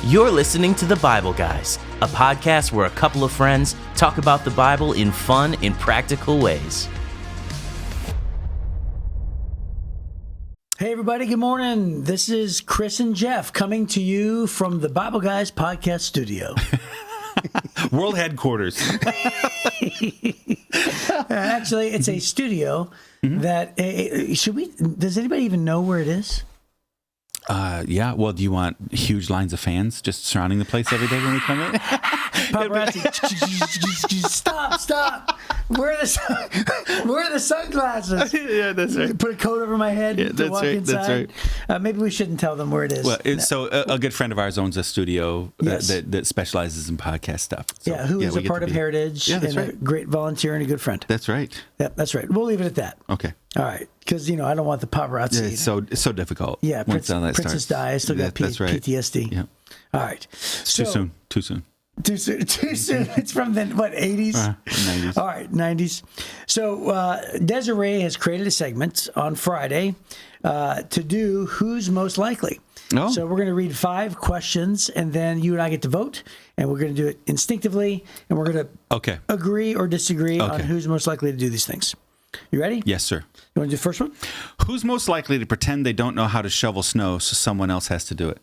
You're listening to The Bible Guys, a podcast where a couple of friends talk about the Bible in fun and practical ways. Hey everybody, good morning. This is Chris and Jeff coming to you from the Bible Guys podcast studio. World headquarters. Actually, it's a studio that, does anybody even know where it is? Yeah. Well, do you want huge lines of fans just surrounding the place every day when we come in? Paparazzi. Stop. Where are the sunglasses? Yeah, that's right. Put a coat over my head to walk inside. That's right. Maybe we shouldn't tell them where it is. Well, a good friend of ours owns a studio that specializes in podcast stuff. So, who is a part of Heritage and a great volunteer and a good friend. That's right. Yep, that's right. We'll leave it at that. Okay. All right. Because, I don't want the paparazzi. Yeah, it's so difficult. Yeah, Princess Di. I still got PTSD. Yeah. All right. Too soon. Too soon. It's from the, 80s? 90s. All right, 90s. So Desiree has created a segment on Friday to do Who's Most Likely. Oh. So we're going to read 5 questions, and then you and I get to vote, and we're going to do it instinctively, and we're going to agree or disagree on who's most likely to do these things. You ready? Yes, sir. You want to do the first one? Who's most likely to pretend they don't know how to shovel snow so someone else has to do it?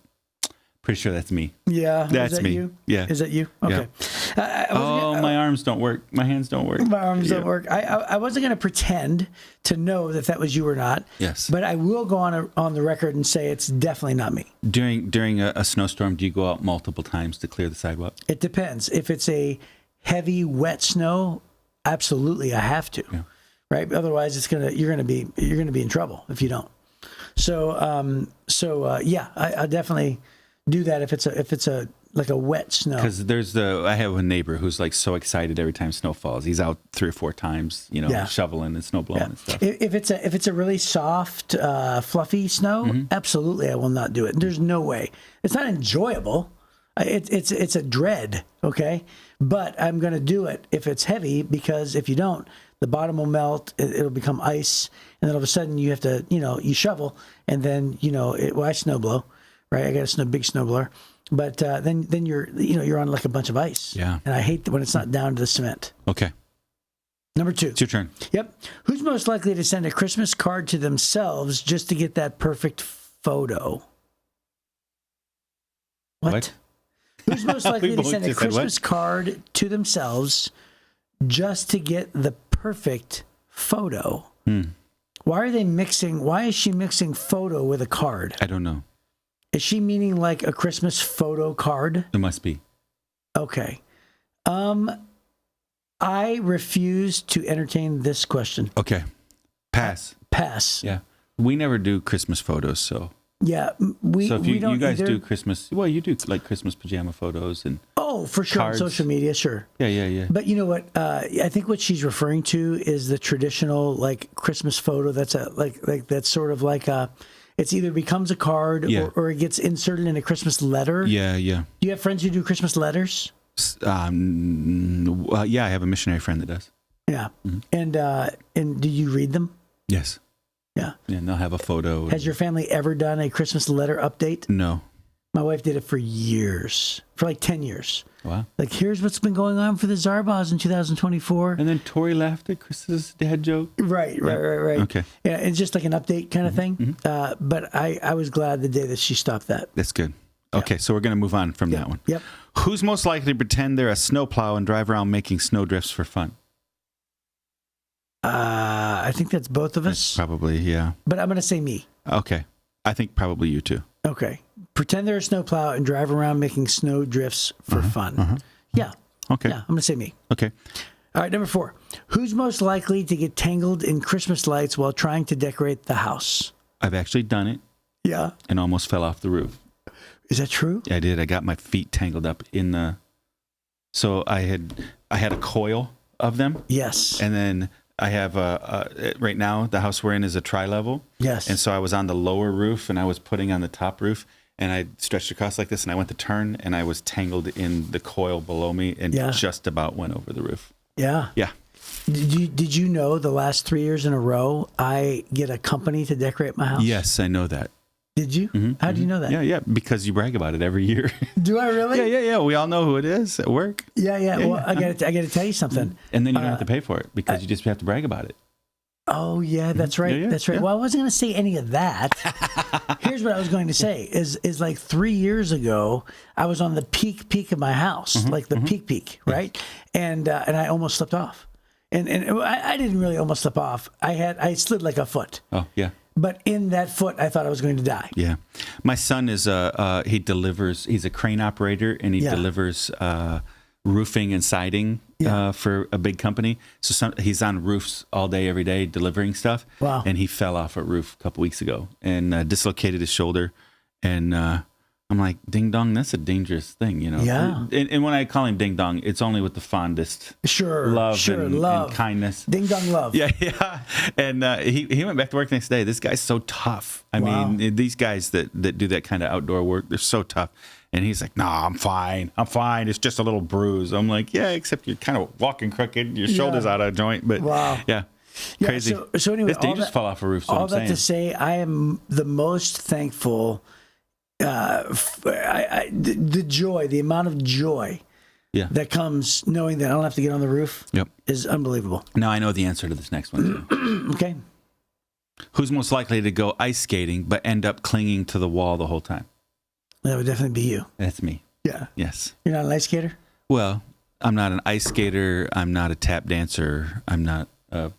Pretty sure that's me. Yeah. That's me. You? Yeah. Is that you? Okay. Yeah. My arms don't work. My hands don't work. My arms don't work. I wasn't going to pretend to know that was you or not. Yes. But I will go on the record and say it's definitely not me. During a snowstorm, do you go out multiple times to clear the sidewalk? It depends. If it's a heavy, wet snow, absolutely I have to. Yeah. Right? Otherwise, you're gonna be in trouble if you don't. So I definitely do that if it's a like a wet snow. Because I have a neighbor who's like so excited every time snow falls. He's out 3 or 4 times, shoveling and snow blowing and stuff. If it's a really soft, fluffy snow, absolutely I will not do it. There's no way. It's not enjoyable. It's a dread. Okay, but I'm going to do it if it's heavy, because if you don't, the bottom will melt. It'll become ice, and then all of a sudden you have to you shovel, and then I snow blow. Right, I got a big snow blower, but then you're on like a bunch of ice. Yeah, and I hate when it's not down to the cement. Okay. Number 2. It's your turn. Yep. Who's most likely to send a Christmas card to themselves just to get that perfect photo? What? Who's most likely to send a Christmas card to themselves just to get the perfect photo? Why is she mixing photo with a card? I don't know. Is she meaning like a Christmas photo card? It must be. Okay. I refuse to entertain this question. Okay. Pass. Yeah. We never do Christmas photos, so. Yeah, so if you guys do Christmas, well, you do like Christmas pajama photos and for sure cards. On social media, sure. Yeah. But you know what? I think what she's referring to is the traditional like Christmas photo. That's that's sort of like it's either becomes a card or it gets inserted in a Christmas letter. Yeah. Do you have friends who do Christmas letters? I have a missionary friend that does. Yeah, and do you read them? Yes. Yeah. And they'll have a photo. Has your family ever done a Christmas letter update? No. My wife did it for years, for like 10 years. Wow. Like, here's what's been going on for the Zarbahs in 2024. And then Tori laughed at Chris's dad joke. Right. Okay. Yeah, it's just like an update kind of thing. But I was glad the day that she stopped that. That's good. Okay, so we're going to move on from that one. Yep. Who's most likely to pretend they're a snowplow and drive around making snowdrifts for fun? I think that's both of us. Probably, yeah. But I'm going to say me. Okay. I think probably you too. Okay. Pretend they're a snowplow and drive around making snow drifts for fun. Yeah. Okay. Yeah, I'm going to say me. Okay. All right, number 4. Who's most likely to get tangled in Christmas lights while trying to decorate the house? I've actually done it. Yeah. And almost fell off the roof. Is that true? Yeah, I did. I got my feet tangled up in the... So I had a coil of them. Yes. And then I have right now the house we're in is a tri-level. Yes. And so I was on the lower roof and I was putting on the top roof, and I stretched across like this, and I went to turn, and I was tangled in the coil below me and just about went over the roof. Yeah. Yeah. Did you know the last 3 years in a row I get a company to decorate my house? Yes, I know that. Did you? How do you know that? Yeah, because you brag about it every year. Do I really? Yeah. We all know who it is at work. Yeah. Well, I got to tell you something. And then you don't have to pay for it because you just have to brag about it. Oh, yeah, that's right. Yeah. That's right. Well, I wasn't going to say any of that. Here's what I was going to say is like 3 years ago, I was on the peak of my house, like the peak, right? And I almost slipped off. And I didn't really almost slip off. I slid like a foot. Oh, yeah. But in that foot, I thought I was going to die. Yeah. My son is he's a crane operator, and he delivers roofing and siding for a big company. So he's on roofs all day, every day, delivering stuff. Wow. And he fell off a roof a couple weeks ago and dislocated his shoulder. And I'm like, ding dong, that's a dangerous thing, you know? Yeah. And when I call him ding dong, it's only with the fondest love and kindness. Ding dong love. Yeah. And he went back to work the next day. This guy's so tough. I mean, these guys that do that kind of outdoor work, they're so tough. And he's like, "Nah, I'm fine. It's just a little bruise." I'm like, "Yeah, except you're kind of walking crooked. Your shoulder's out of joint." But yeah, crazy. So anyway, it's dangerous to fall off a roof. All that to say, I am the most thankful. The amount of joy that comes knowing that I don't have to get on the roof is unbelievable. Now I know the answer to this next one too. Okay. Who's most likely to go ice skating but end up clinging to the wall the whole time? That would definitely be you. That's me. Yeah. Yes. You're not an ice skater? Well, I'm not an ice skater. I'm not a tap dancer. I'm not,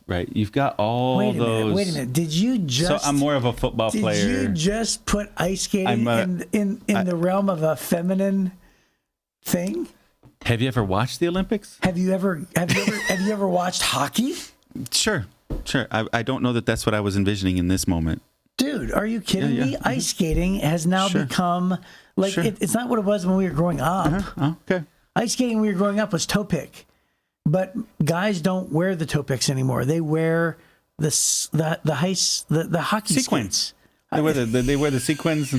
right? You've got all those. Wait a minute. Did you just... So I'm more of a football player. Did you just put ice skating in the realm of a feminine thing? Have you ever watched the Olympics? Have you ever watched hockey? Sure. I don't know that that's what I was envisioning in this moment. Dude, are you kidding me? Ice skating has now become like it's not what it was when we were growing up. Oh, okay. Ice skating when we were growing up was toe pick, but guys don't wear the toe picks anymore. They wear the hockey sequins. Skates. They wear the sequins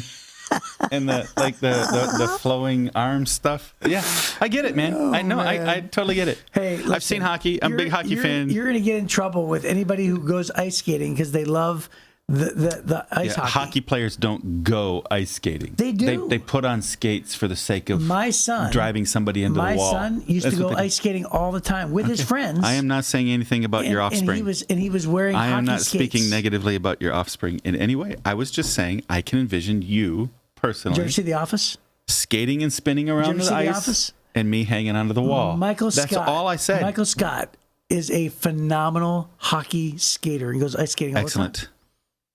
and the flowing arm stuff. Yeah, I get it, man. I know. I totally get it. Hey, listen, I've seen hockey. I'm a big hockey fan. You're going to get in trouble with anybody who goes ice skating because they love the ice hockey. Hockey players don't go ice skating. They do. They put on skates for the sake of my son driving somebody into the wall. My son used to go ice skating all the time with his friends. I am not saying anything about your offspring. And he was wearing hockey skates. I am not speaking negatively about your offspring in any way. I was just saying I can envision you personally. Did you ever see The Office? Skating and spinning around the ice and me hanging onto the wall. That's all I said. Michael Scott is a phenomenal hockey skater. He goes ice skating all the time.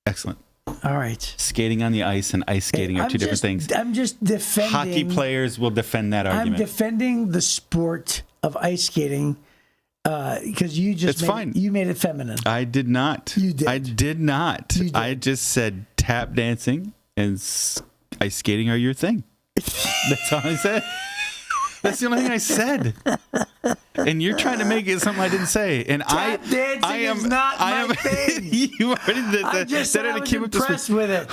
Excellent. All right. Skating on the ice and ice skating are two different things. I'm just defending. Hockey players will defend that argument. I'm defending the sport of ice skating because you made it feminine. I did not. You did. I did not. You did. I just said tap dancing and ice skating are your thing. That's all I said. That's the only thing I said. And you're trying to make it something I didn't say. And tap dancing is not my thing. You already did that. I just said I was impressed with it.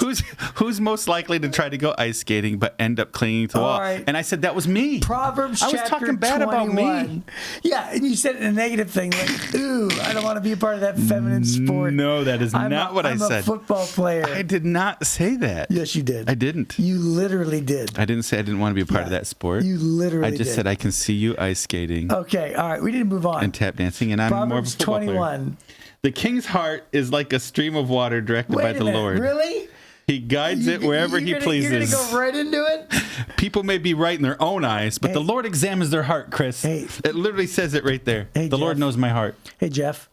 Who's most likely to try to go ice skating but end up clinging to the wall? Right. And I said that was me. Proverbs chapter 21. I was talking bad about me. Yeah, and you said it in a negative thing, like, ooh, I don't want to be a part of that feminine sport. No, that is not what I said. I'm a football player. I did not say that. Yes, you did. I didn't. You literally did. I didn't say I didn't want to be a part of that sport. You literally did. I just said I can see you ice skating. Okay, all right, we need to move on. And tap dancing, and I'm Proverbs more of a football 21. player. The king's heart is like a stream of water directed by the Lord. Really? He guides it wherever he pleases. You're going to go right into it? People may be right in their own eyes, but the Lord examines their heart, Chris. It literally says it right there. The Lord knows my heart. Hey, Jeff.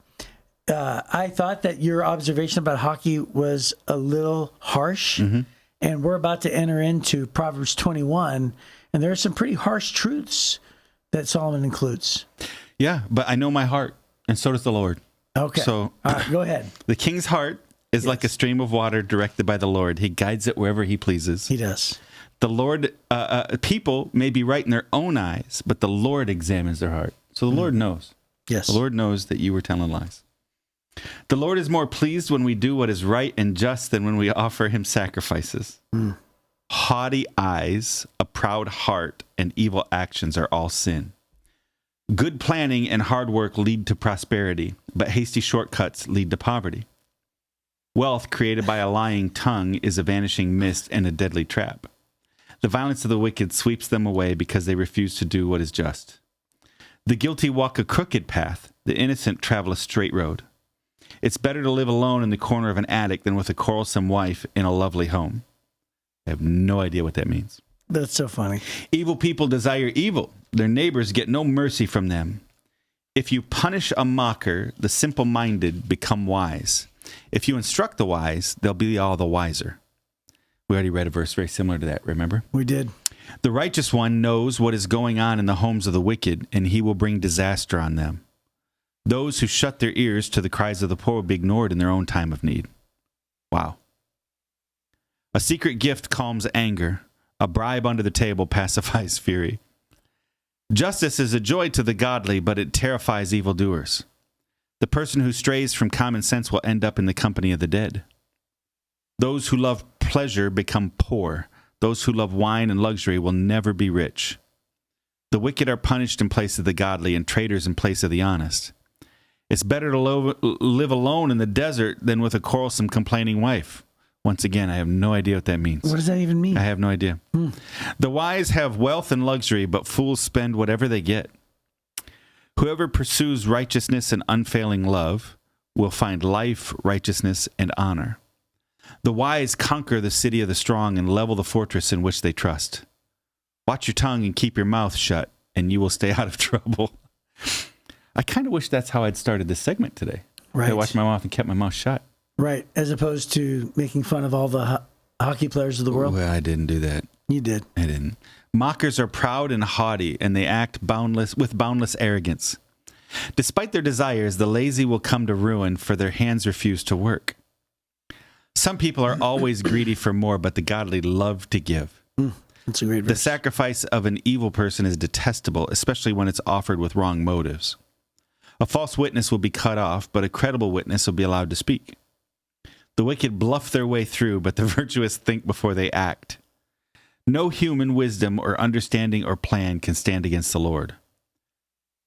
I thought that your observation about hockey was a little harsh, and we're about to enter into Proverbs 21, and there are some pretty harsh truths that Solomon includes. Yeah, but I know my heart, and so does the Lord. Okay. So all right, go ahead. The king's heart is like a stream of water directed by the Lord. He guides it wherever he pleases. He does. The Lord, people may be right in their own eyes, but the Lord examines their heart. So the Lord knows. Yes. The Lord knows that you were telling lies. The Lord is more pleased when we do what is right and just than when we offer him sacrifices. Haughty eyes, a proud heart, and evil actions are all sin. Good planning and hard work lead to prosperity, but hasty shortcuts lead to poverty. Wealth created by a lying tongue is a vanishing mist and a deadly trap. The violence of the wicked sweeps them away because they refuse to do what is just. The guilty walk a crooked path. The innocent travel a straight road. It's better to live alone in the corner of an attic than with a quarrelsome wife in a lovely home. I have no idea what that means. That's so funny. Evil people desire evil. Their neighbors get no mercy from them. If you punish a mocker, the simple-minded become wise. If you instruct the wise, they'll be all the wiser. We already read a verse very similar to that, remember? We did. The righteous one knows what is going on in the homes of the wicked, and he will bring disaster on them. Those who shut their ears to the cries of the poor will be ignored in their own time of need. Wow. A secret gift calms anger. A bribe under the table pacifies fury. Justice is a joy to the godly, but it terrifies evildoers. The person who strays from common sense will end up in the company of the dead. Those who love pleasure become poor. Those who love wine and luxury will never be rich. The wicked are punished in place of the godly, and traitors in place of the honest. It's better to live alone in the desert than with a quarrelsome, complaining wife. Once again, I have no idea what that means. What does that even mean? I have no idea. The wise have wealth and luxury, but fools spend whatever they get. Whoever pursues righteousness and unfailing love will find life, righteousness, and honor. The wise conquer the city of the strong and level the fortress in which they trust. Watch your tongue and keep your mouth shut, and you will stay out of trouble. I kind of wish that's how I'd started this segment today. Right. I watched my mouth and kept my mouth shut. Right, as opposed to making fun of all the hockey players of the world. Well, I didn't do that. You did. I didn't. Mockers are proud and haughty, and they act with boundless arrogance. Despite their desires, the lazy will come to ruin, for their hands refuse to work. Some people are always greedy for more, but the godly love to give. That's a great verse. The sacrifice of an evil person is detestable, especially when it's offered with wrong motives. A false witness will be cut off, but a credible witness will be allowed to speak. The wicked bluff their way through, but the virtuous think before they act. No human wisdom or understanding or plan can stand against the Lord.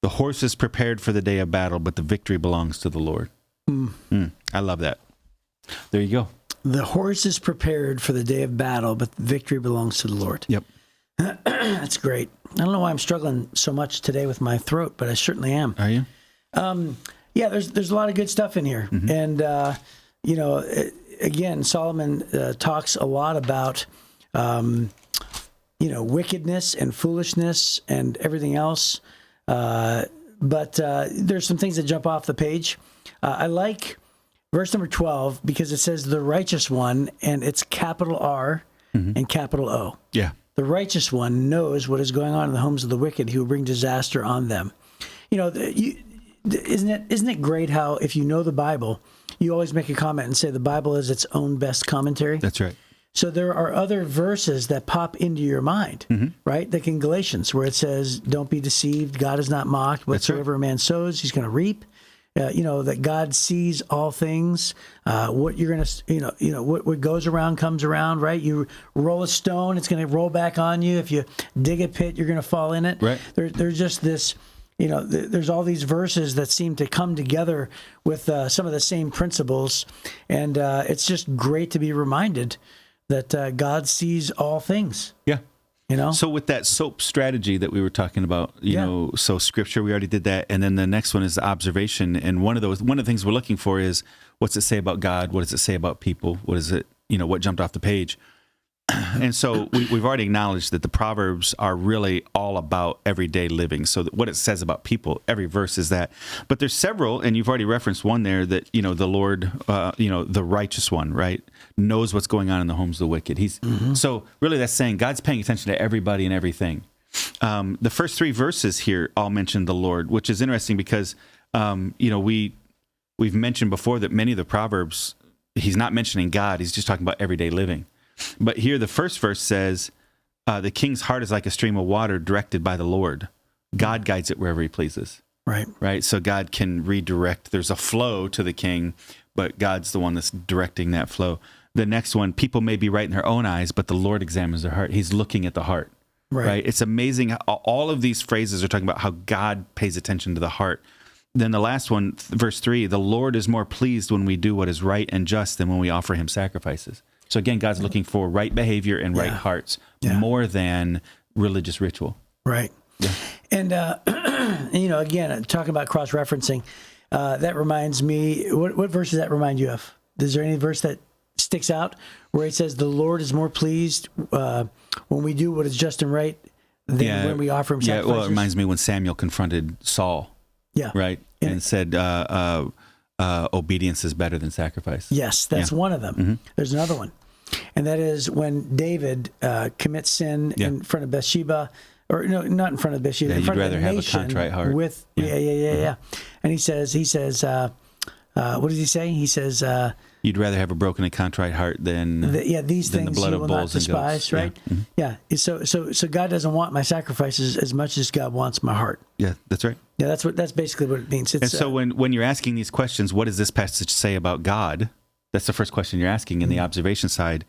The horse is prepared for the day of battle, but the victory belongs to the Lord. I love that. There you go. The horse is prepared for the day of battle, but the victory belongs to the Lord. Yep. That's great. I don't know why I'm struggling so much today with my throat, but I certainly am. Are you? Yeah, there's a lot of good stuff in here. And, again, Solomon talks a lot about, wickedness and foolishness and everything else. But there's some things that jump off the page. I like verse number 12 because it says the righteous one, and it's capital R and capital O. Yeah. The righteous one knows what is going on in the homes of the wicked. He will bring disaster on them. Isn't it great how if you know the Bible, you always make a comment and say the Bible is its own best commentary? That's right. So there are other verses that pop into your mind, right? Like in Galatians, where it says, "Don't be deceived. God is not mocked. Whatsoever a man sows, he's going to reap." That God sees all things. What you're going to, what goes around comes around, right? You roll a stone, it's going to roll back on you. If you dig a pit, you're going to fall in it. Right. There's just this. There's all these verses that seem to come together with some of the same principles, and it's just great to be reminded that God sees all things. Yeah. So with that SOAP strategy that we were talking about, so scripture, we already did that. And then the next one is the observation. And one of the things we're looking for is what's it say about God? What does it say about people? What is it, what jumped off the page? And so we've already acknowledged that the Proverbs are really all about everyday living. So what it says about people, every verse is that. But there's several, and you've already referenced one there that, the Lord, the righteous one, right, knows what's going on in the homes of the wicked. So really that's saying God's paying attention to everybody and everything. The first three verses here all mention the Lord, which is interesting because, we've mentioned before that many of the Proverbs, he's not mentioning God, he's just talking about everyday living. But here the first verse says, the king's heart is like a stream of water directed by the Lord. God guides it wherever he pleases. Right. So God can redirect. There's a flow to the king, but God's the one that's directing that flow. The next one, people may be right in their own eyes, but the Lord examines their heart. He's looking at the heart. Right. It's amazing. All of these phrases are talking about how God pays attention to the heart. Then the last one, verse 3, the Lord is more pleased when we do what is right and just than when we offer him sacrifices. So again, God's looking for right behavior and right hearts more than religious ritual. Right. Yeah. And, again, talking about cross-referencing, that reminds me, what verse does that remind you of? Is there any verse that sticks out where it says the Lord is more pleased when we do what is just and right than when we offer him sacrifices? Yeah, well, it reminds me when Samuel confronted Saul. Yeah. Right? And said, obedience is better than sacrifice. Yes, that's one of them. Mm-hmm. There's another one. And that is when David commits sin in front of Bathsheba, or no, not in front of Bathsheba, in front of the nation. You'd rather have a contrite heart. And he says, what does he say? He says, you'd rather have a broken and contrite heart than these things the blood you will of not despise, right? Yeah. Mm-hmm. So God doesn't want my sacrifices as much as God wants my heart. Yeah, that's right. Yeah, that's basically what it means. And so when you're asking these questions, what does this passage say about God? That's the first question you're asking in the observation side.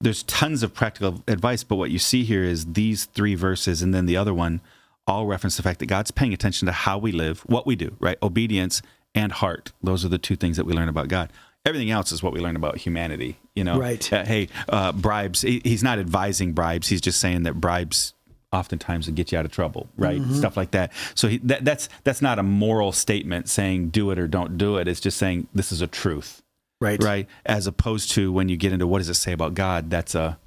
There's tons of practical advice, but what you see here is these 3 verses and then the other one all reference the fact that God's paying attention to how we live, what we do, right? Obedience and heart. Those are the 2 things that we learn about God. Everything else is what we learn about humanity, Right. Bribes. He's not advising bribes. He's just saying that bribes oftentimes will get you out of trouble, right? Mm-hmm. Stuff like that. So that's not a moral statement saying do it or don't do it. It's just saying this is a truth. Right. As opposed to when you get into what does it say about God, that's a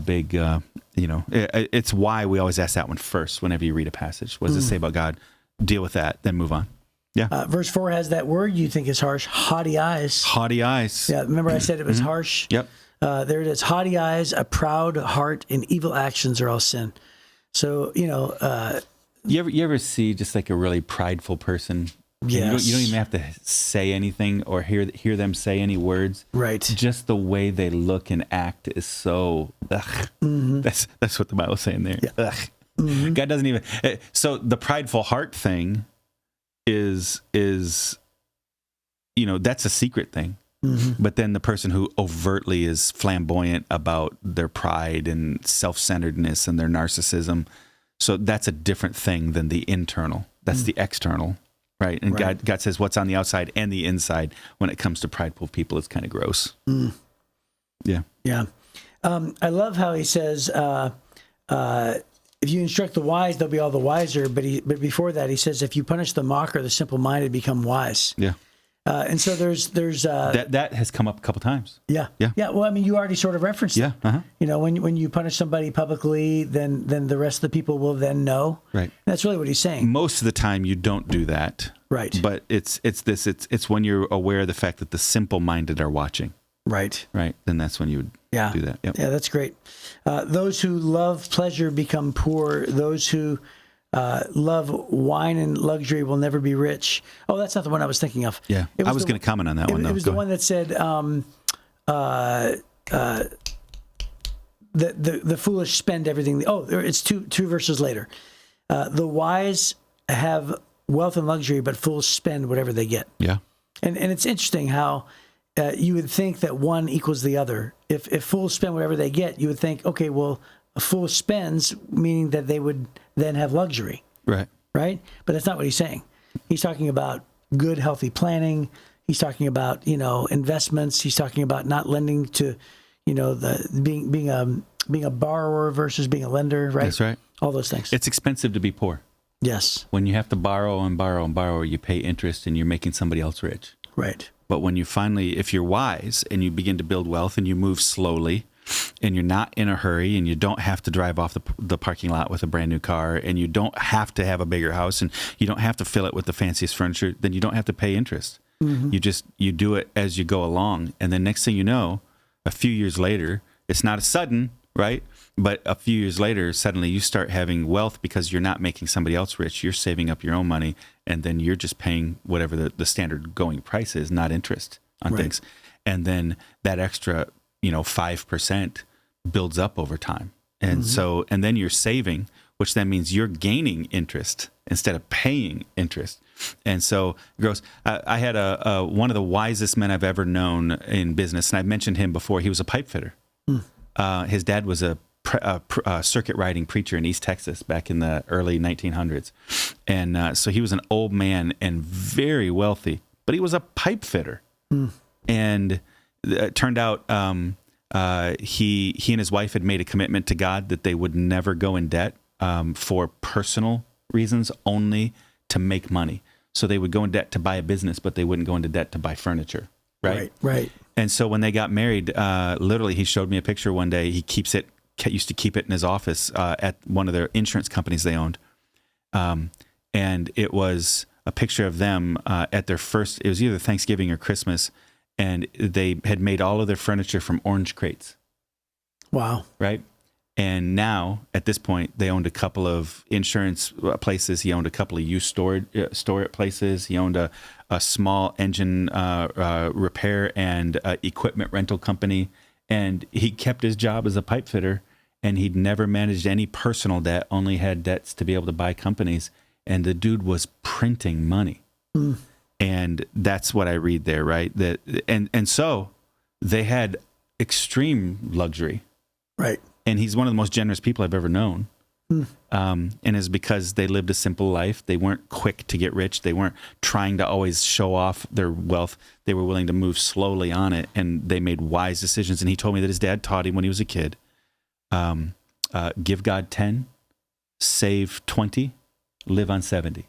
big, it's why we always ask that one first whenever you read a passage. What does it say about God? Deal with that, then move on. Yeah. Verse 4 has that word you think is harsh, haughty eyes. Haughty eyes. Yeah, remember I said it was harsh? Yep. There it is. Haughty eyes, a proud heart, and evil actions are all sin. So, you ever see just like a really prideful person? Yes. You don't even have to say anything or hear them say any words. Right. Just the way they look and act is so ugh. Mm-hmm. That's what the Bible's saying there. Yeah. Ugh. Mm-hmm. God doesn't even. So the prideful heart thing is that's a secret thing. Mm-hmm. But then the person who overtly is flamboyant about their pride and self-centeredness and their narcissism, so that's a different thing than the internal. That's the external. Right. And God says what's on the outside and the inside when it comes to prideful people is kind of gross. Mm. Yeah. Yeah. I love how he says, if you instruct the wise, they'll be all the wiser. But before that, he says, if you punish the mocker, the simple-minded become wise. Yeah. And so there's that has come up a couple times. Yeah. Well, I mean, you already sort of referenced it. Uh-huh. When you punish somebody publicly, then the rest of the people will then know. Right. And that's really what he's saying. Most of the time, you don't do that. Right. But it's when you're aware of the fact that the simple-minded are watching. Right. Right. Then that's when you would do that. Yep. Yeah, that's great. Those who love pleasure become poor. Those who love wine and luxury will never be rich. Oh, that's not the one I was thinking of. Yeah, I was going to comment on that one, though. It was the one that said, the foolish spend everything. Oh, it's two verses later. The wise have wealth and luxury, but fools spend whatever they get. Yeah. And it's interesting how you would think that one equals the other. If fools spend whatever they get, you would think, okay, well, a fool spends, meaning that they would then have luxury. Right. Right? But that's not what he's saying. He's talking about good, healthy planning. He's talking about, investments. He's talking about not lending to, being a borrower versus being a lender, right? That's right. All those things. It's expensive to be poor. Yes. When you have to borrow and borrow and borrow, you pay interest and you're making somebody else rich. Right. But when you finally, if you're wise and you begin to build wealth and you move slowly and you're not in a hurry and you don't have to drive off the parking lot with a brand new car and you don't have to have a bigger house and you don't have to fill it with the fanciest furniture, then you don't have to pay interest. Mm-hmm. You do it as you go along. And then next thing you know, a few years later, it's not a sudden, right? But a few years later, suddenly you start having wealth because you're not making somebody else rich. You're saving up your own money, and then you're just paying whatever the standard going price is, not interest on things. And then that extra, 5% builds up over time. And so, and then you're saving, which then means you're gaining interest instead of paying interest. And so, gross. I had one of the wisest men I've ever known in business, and I've mentioned him before. He was a pipe fitter. His dad was a circuit riding preacher in East Texas back in the early 1900s. And so he was an old man and very wealthy, but he was a pipe fitter. And it turned out he and his wife had made a commitment to God that they would never go in debt for personal reasons, only to make money. So they would go in debt to buy a business, but they wouldn't go into debt to buy furniture. Right. And so when they got married, literally, he showed me a picture one day. He used to keep it in his office at one of their insurance companies they owned. And it was a picture of them at their first, it was either Thanksgiving or Christmas, and they had made all of their furniture from orange crates. Wow. Right? And now, at this point, they owned a couple of insurance places. He owned a couple of used storage places. He owned a small engine repair and equipment rental company. And he kept his job as a pipe fitter, and he'd never managed any personal debt, only had debts to be able to buy companies. And the dude was printing money. And that's what I read there, right? And so they had extreme luxury. Right. And he's one of the most generous people I've ever known. And it's because they lived a simple life. They weren't quick to get rich. They weren't trying to always show off their wealth. They were willing to move slowly on it, and they made wise decisions. And he told me that his dad taught him when he was a kid, give God 10, save 20, live on 70.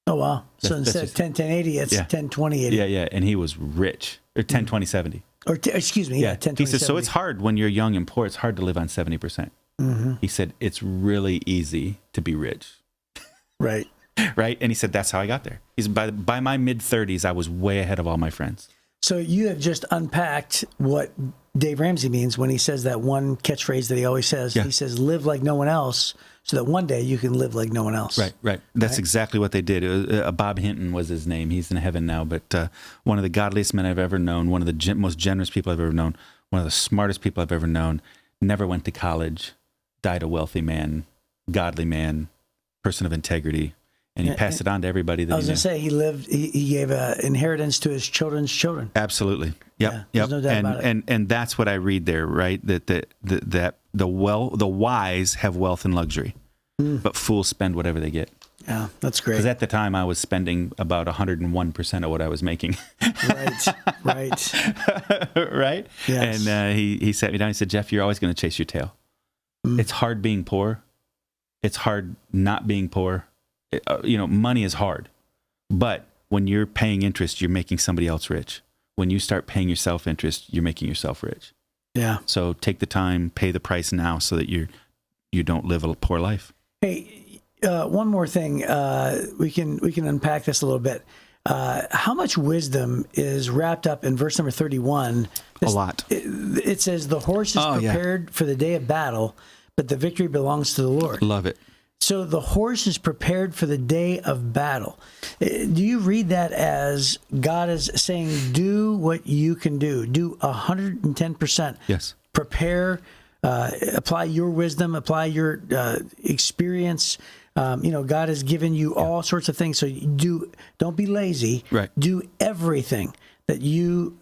Oh, wow. So instead of 10, 10, 80, it's 10, 20, 80. Yeah. And he was rich. Or 10, 20, 70. Or excuse me, 10, 20, he says, 70. So it's hard when you're young and poor. It's hard to live on 70%. He said, it's really easy to be rich. Right. Right. And he said, that's how I got there. He said, by my mid-30s, I was way ahead of all my friends. So you have just unpacked what Dave Ramsey means when he says that one catchphrase that he always says. Yeah. He says, live like no one else, so that one day you can live like no one else. Right. That's exactly what they did. Bob Hinton was his name. He's in heaven now. But one of the godliest men I've ever known, one of the most generous people I've ever known, one of the smartest people I've ever known, never went to college, died a wealthy man, godly man, person of integrity. And he passed it on to everybody that he knew. I was going to say, he gave an inheritance to his children's children. Absolutely. Yep. There's no doubt about it. And that's what I read there, right? That the wise have wealth and luxury, but fools spend whatever they get. Yeah, that's great. Because at the time, I was spending about 101% of what I was making. Right. Right? Yes. And he sat me down. He said, Jeff, you're always going to chase your tail. It's hard being poor. It's hard not being poor. Money is hard, but when you're paying interest, you're making somebody else rich. When you start paying yourself interest, you're making yourself rich. Yeah. So take the time, pay the price now, so that you don't live a poor life. Hey, one more thing. We can unpack this a little bit. How much wisdom is wrapped up in verse number 31? A lot. It says, the horse is prepared for the day of battle, but the victory belongs to the Lord. Love it. So the horse is prepared for the day of battle. Do you read that as God is saying, do what you can do? Do 110%. Yes. Prepare, apply your wisdom, apply your experience. God has given you all sorts of things. So don't be lazy. Right. Do everything that you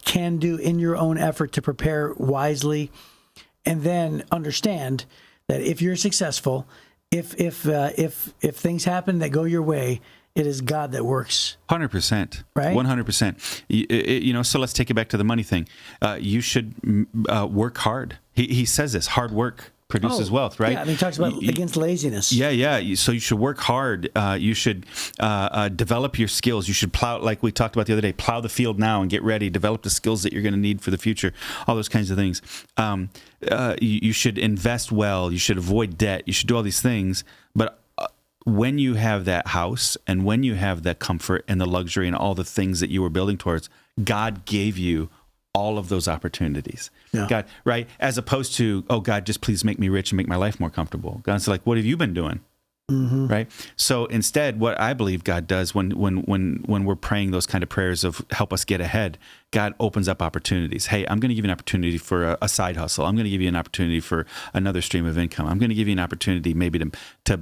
can do in your own effort to prepare wisely. And then understand that if you're successful, if things happen that go your way, it is God that works. 100%. Right? 100%. So let's take it back to the money thing. You should work hard. He says this, hard work produces wealth, right? Yeah, he talks about against laziness. Yeah. So you should work hard. You should develop your skills. You should plow, like we talked about the other day, plow the field now and get ready. Develop the skills that you're going to need for the future. All those kinds of things. You should invest well. You should avoid debt. You should do all these things. But when you have that house and when you have that comfort and the luxury and all the things that you were building towards, God gave you all of those opportunities. Yeah. God, right? As opposed to, oh God, just please make me rich and make my life more comfortable. God's like, what have you been doing? Right. So instead, what I believe God does when we're praying those kind of prayers of help us get ahead, God opens up opportunities. Hey, I'm going to give you an opportunity for a side hustle. I'm going to give you an opportunity for another stream of income. I'm going to give you an opportunity maybe to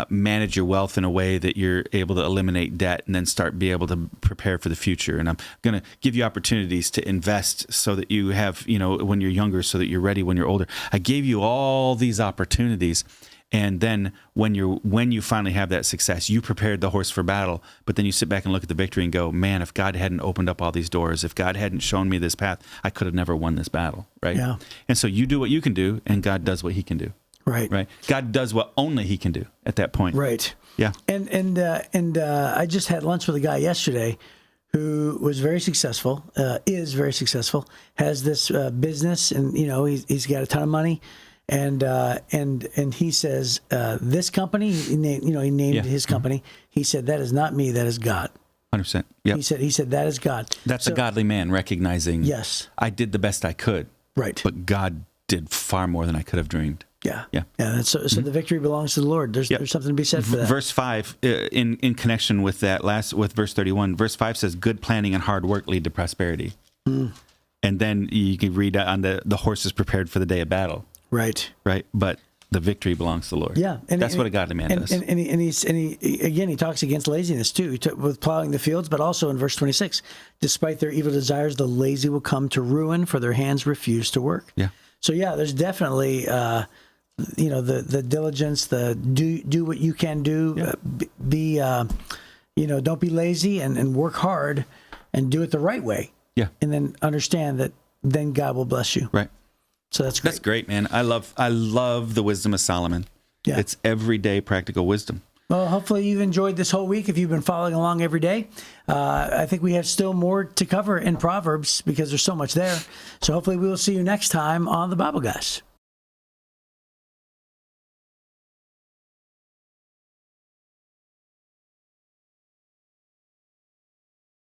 manage your wealth in a way that you're able to eliminate debt and then be able to prepare for the future. And I'm going to give you opportunities to invest so that you have, when you're younger, so that you're ready when you're older. I gave you all these opportunities. And then when you finally have that success, you prepared the horse for battle, but then you sit back and look at the victory and go, man, if God hadn't opened up all these doors, if God hadn't shown me this path, I could have never won this battle, right? Yeah. And so you do what you can do, and God does what he can do. Right. Right. God does what only he can do at that point. Right. Yeah. And I just had lunch with a guy yesterday who was very successful, is very successful, has this business, and he's got a ton of money. And he says, this company, he named his company. He said, that is not me, that is God. 100%. Yeah. He said, that is God. That's a godly man recognizing, yes, I did the best I could. Right. But God did far more than I could have dreamed. Yeah. Yeah. Yeah. So the victory belongs to the Lord. There's something to be said for that. Verse 5, in connection with that with verse 31, verse 5 says, good planning and hard work lead to prosperity. And then you can read on the horse is prepared for the day of battle. Right. But the victory belongs to the Lord. Yeah. That's what a godly man does. And he talks against laziness too, with plowing the fields, but also in verse 26, despite their evil desires, the lazy will come to ruin, for their hands refuse to work. Yeah. So there's definitely, the diligence, the do what you can do, don't be lazy and work hard and do it the right way. Yeah. And then understand that then God will bless you. Right. So that's great. That's great, man. I love the wisdom of Solomon. Yeah. It's everyday practical wisdom. Well, hopefully you've enjoyed this whole week if you've been following along every day. I think we have still more to cover in Proverbs because there's so much there. So hopefully we will see you next time on The Bible Guys.